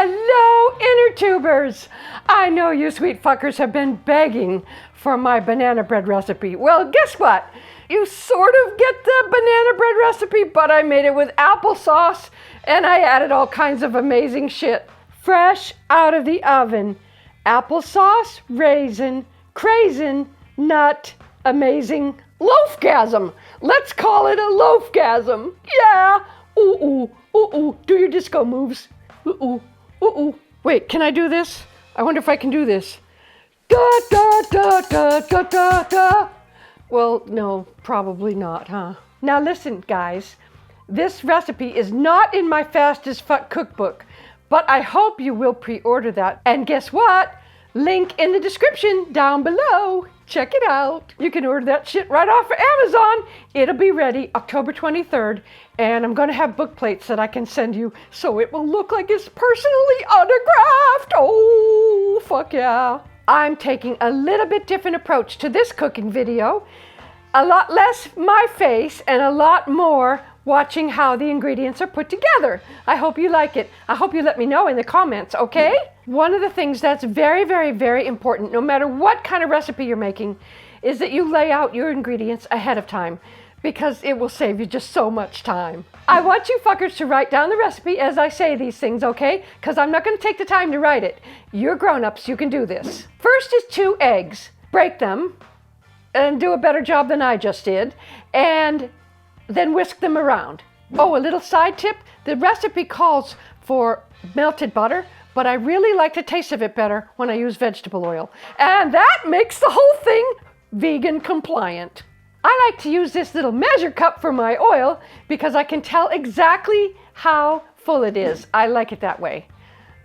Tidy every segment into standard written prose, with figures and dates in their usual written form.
Hello, inner tubers! I know you sweet fuckers have been begging for my banana bread recipe. Well, guess what? You sort of get the banana bread recipe, but I made it with applesauce and I added all kinds of amazing shit. Fresh out of the oven. Applesauce, raisin, craisin, nut, amazing LOAF-gasm. Let's call it a LOAF-gasm. Yeah. Ooh, ooh, ooh, ooh. Do your disco moves. Ooh, ooh, ooh, ooh. Wait, can I do this? I wonder if I can do this. Da, da, da, da, da, da, da. Well, no, probably not, huh? Now listen, guys. This recipe is not in my Fast as Fuck cookbook, but I hope you will pre-order that. And guess what? Link in the description down below. Check it out. You can order that shit right off of Amazon. It'll be ready October 23rd, and I'm gonna have book plates that I can send you so it will look like it's personally autographed. Oh, fuck yeah. I'm taking a little bit different approach to this cooking video. A lot less my face and a lot more watching how the ingredients are put together. I hope you like it. I hope you let me know in the comments, okay? One of the things that's very, very, very important, no matter what kind of recipe you're making, is that you lay out your ingredients ahead of time, because it will save you just so much time. I want you fuckers to write down the recipe as I say these things, okay? Because I'm not going to take the time to write it. You're grown-ups, you can do this. First is 2 eggs. Break them and do a better job than I just did, and then whisk them around. Oh, a little side tip, the recipe calls for melted butter, but I really like the taste of it better when I use vegetable oil. And that makes the whole thing vegan compliant. I like to use this little measure cup for my oil because I can tell exactly how full it is. I like it that way.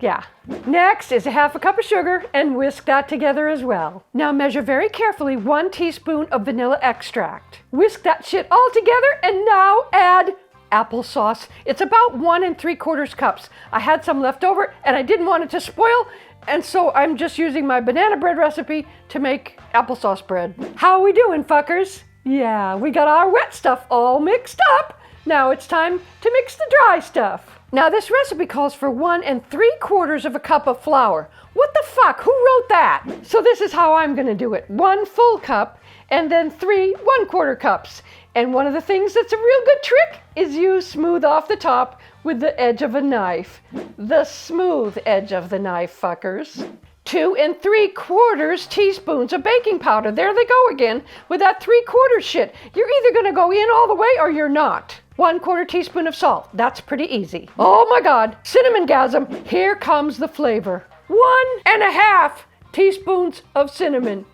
Yeah. Next is a half a cup of sugar and whisk that together as well. Now measure very carefully 1 teaspoon of vanilla extract. Whisk that shit all together and now add applesauce. It's about 1 3/4 cups. I had some left over and I didn't want it to spoil, and so I'm just using my banana bread recipe to make applesauce bread. How are we doing, fuckers? Yeah, we got our wet stuff all mixed up. Now it's time to mix the dry stuff. Now this recipe calls for 1 3/4 cup of flour. What the fuck? Who wrote that? So this is how I'm gonna do it. 1 full cup and then 3 1/4 cups. And one of the things that's a real good trick is you smooth off the top with the edge of a knife. The smooth edge of the knife, fuckers. 2 3/4 teaspoons of baking powder. There they go again with that 3/4 shit. You're either gonna go in all the way or you're not. 1/4 teaspoon of salt. That's pretty easy. Oh my God, cinnamon-gasm. Here comes the flavor. 1.5 teaspoons of cinnamon.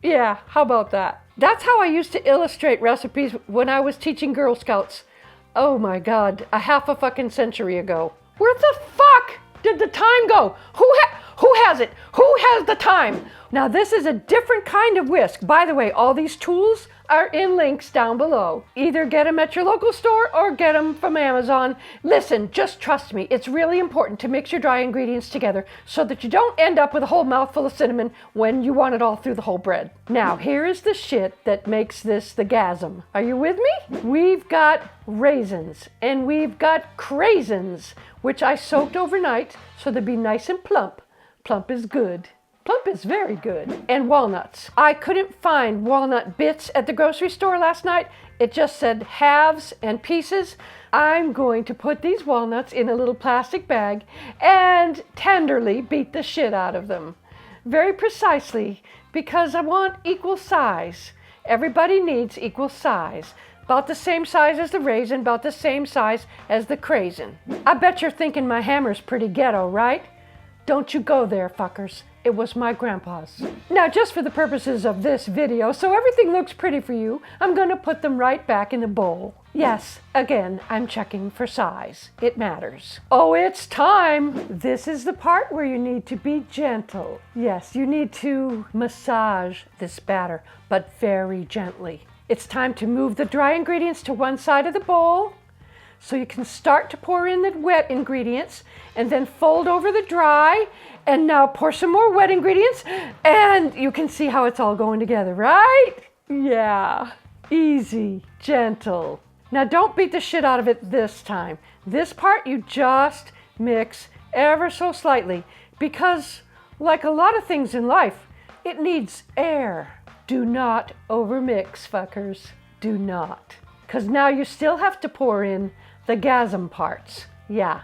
Yeah, how about that? That's how I used to illustrate recipes when I was teaching Girl Scouts. Oh my God, a half a fucking century ago. Where the fuck did the time go? Who has it? Who has the time? Now this is a different kind of whisk. By the way, all these tools are in links down below. Either get them at your local store or get them from Amazon. Listen, just trust me. It's really important to mix your dry ingredients together so that you don't end up with a whole mouthful of cinnamon when you want it all through the whole bread. Now, here is the shit that makes this the gasm. Are you with me? We've got raisins and we've got craisins, which I soaked overnight so they'd be nice and plump. Plump is good. Plump is very good. And walnuts. I couldn't find walnut bits at the grocery store last night. It just said halves and pieces. I'm going to put these walnuts in a little plastic bag and tenderly beat the shit out of them. Very precisely, because I want equal size. Everybody needs equal size. About the same size as the raisin, about the same size as the craisin. I bet you're thinking my hammer's pretty ghetto, right? Don't you go there, fuckers. It was my grandpa's. Now, just for the purposes of this video, so everything looks pretty for you, I'm gonna put them right back in the bowl. Yes, again, I'm checking for size. It matters. Oh, it's time! This is the part where you need to be gentle. Yes, you need to massage this batter, but very gently. It's time to move the dry ingredients to one side of the bowl, so you can start to pour in the wet ingredients and then fold over the dry, and now pour some more wet ingredients, and you can see how it's all going together, right? Yeah, easy, gentle. Now don't beat the shit out of it this time. This part you just mix ever so slightly, because like a lot of things in life, it needs air. Do not overmix, fuckers. Do not. Because now you still have to pour in the gasm parts. Yeah.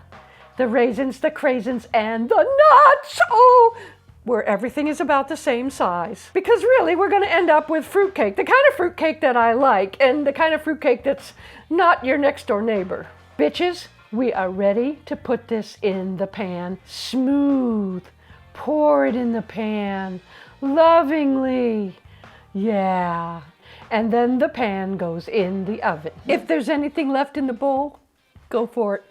The raisins, the craisins, and the nuts. Oh, where everything is about the same size. Because really, we're going to end up with fruitcake. The kind of fruitcake that I like, and the kind of fruitcake that's not your next door neighbor. Bitches, we are ready to put this in the pan. Smooth. Pour it in the pan. Lovingly. Yeah. And then the pan goes in the oven. If there's anything left in the bowl, go for it.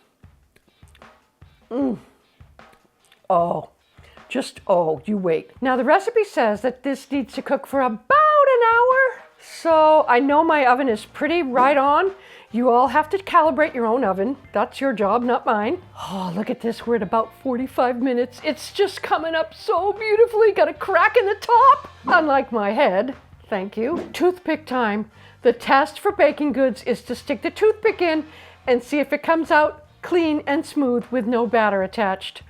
Oh, you wait. Now the recipe says that this needs to cook for about an hour. So I know my oven is pretty right on. You all have to calibrate your own oven. That's your job, not mine. Oh, look at this. We're at about 45 minutes. It's just coming up so beautifully. Got a crack in the top. Unlike my head. Thank you. Toothpick time. The test for baking goods is to stick the toothpick in and see if it comes out clean and smooth with no batter attached.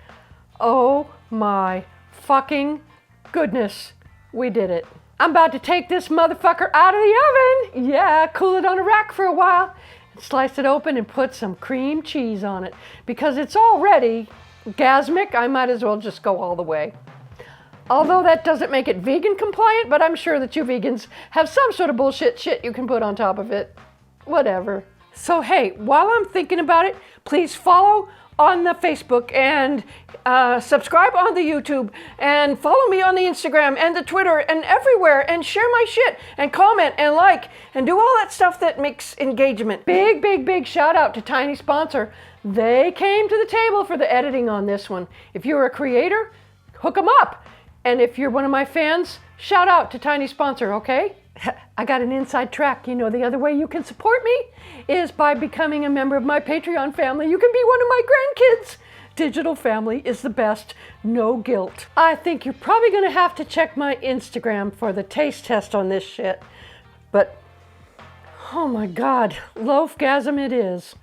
Oh my fucking goodness. We did it. I'm about to take this motherfucker out of the oven. Yeah, cool it on a rack for a while. Slice it open and put some cream cheese on it. Because it's already gasmic, I might as well just go all the way. Although that doesn't make it vegan compliant, but I'm sure that you vegans have some sort of bullshit shit you can put on top of it. Whatever. So hey, while I'm thinking about it, please follow on the Facebook and subscribe on the YouTube and follow me on the Instagram and the Twitter and everywhere and share my shit and comment and like and do all that stuff that makes engagement. Big shout out to Tiny Sponsor. They came to the table for the editing on this one. If you're a creator, hook them up. And if you're one of my fans, shout out to Tiny Sponsor, okay? I got an inside track. You know, the other way you can support me is by becoming a member of my Patreon family. You can be one of my grandkids. Digital family is the best. No guilt. I think you're probably going to have to check my Instagram for the taste test on this shit. But, oh my God, LOAF-gasm it is.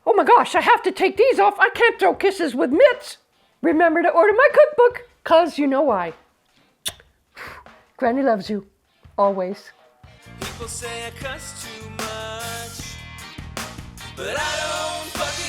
Oh my gosh, I have to take these off. I can't throw kisses with mitts. Remember to order my cookbook, 'cause you know why. Granny loves you. Always. People say I cuss too much, but I don't fucking